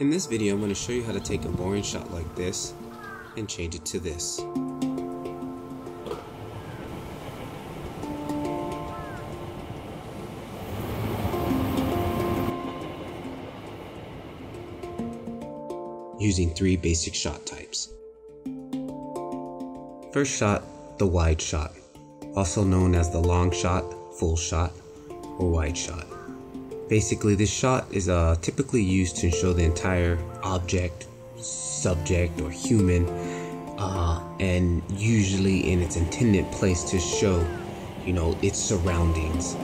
In this video, I'm going to show you how to take a boring shot like this and change it to this. Using 3 basic shot types. First shot, the wide shot, also known as the long shot, full shot, or wide shot. Basically, this shot is typically used to show the entire object, subject, or human, and usually in its intended place to show, its surroundings.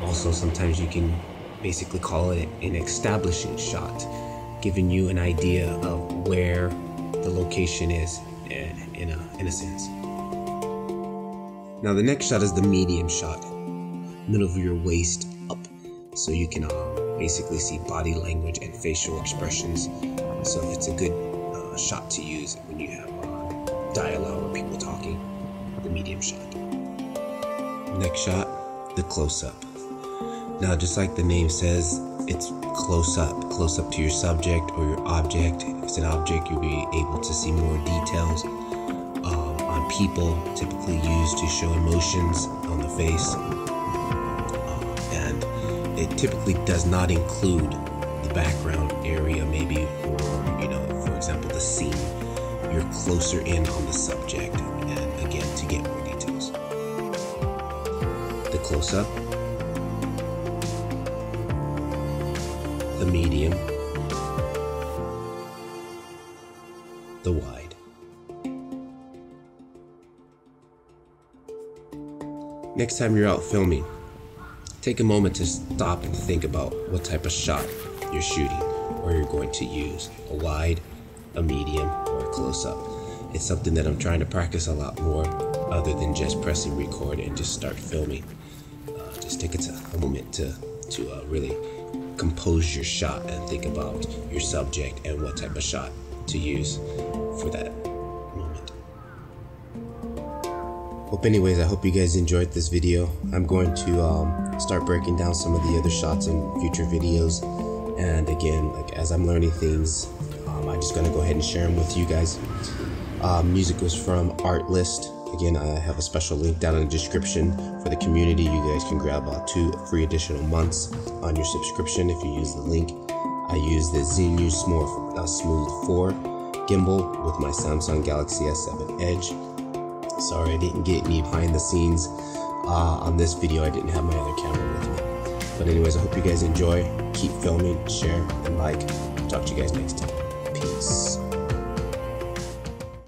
Also, sometimes you can basically call it an establishing shot, giving you an idea of where the location is in a sense. Now, the next shot is the medium shot, middle of your waist up. So you can basically see body language and facial expressions. So it's a good shot to use when you have dialogue or people talking, the medium shot. Next shot, the close-up. Now, just like the name says, it's close up to your subject or your object. If it's an object, you'll be able to see more details on people, typically used to show emotions on the face. It typically does not include the background area, maybe, or, for example, the scene. You're closer in on the subject, and again, to get more details. The close-up, the medium, the wide. Next time you're out filming, take a moment to stop and think about what type of shot you're shooting or you're going to use. A wide, a medium, or a close-up. It's something that I'm trying to practice a lot more other than just pressing record and just start filming. Just take a moment to really compose your shot and think about your subject and what type of shot to use for that moment. Anyways, I hope you guys enjoyed this video. I'm going to start breaking down some of the other shots in future videos. And again, as I'm learning things, I'm just going to go ahead and share them with you guys. Music was from Artlist. Again, I have a special link down in the description for the community. You guys can grab 2 free additional months on your subscription if you use the link. I use the Zhiyun Smooth 4 gimbal with my Samsung Galaxy S7 Edge. Sorry, I didn't get any behind the scenes on this video. I didn't have my other camera with me. But anyways, I hope you guys enjoy. Keep filming, share, and like. Talk to you guys next time. Peace.